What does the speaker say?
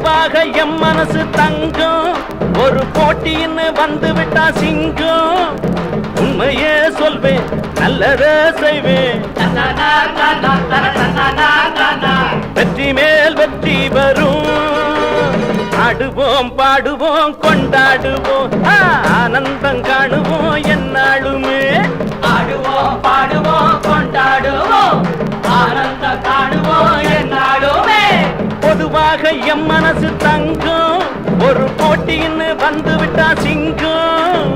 பொதுவாக எம் மனசு தங்கம், ஒரு போட்டின்னு வந்து விட்டா சிங்கம். உண்மையே சொல்வேன், நல்லதே செய்வேன், வெற்றி மேல் வெற்றி வரும். ஆடுவோம் பாடுவோம் கொண்டாடுவோம், ஆனந்தம் காணுவோம் என்னாலுமே. ஆடுவோம் பாடுவோம் கொண்டாடுவோம், ஆனந்தம் காணுவோம் என்னாலுமே. பொதுவாக எம் மனசு தங்கம், ஒரு போட்டின்னு வந்து விட்டா சிங்கம்.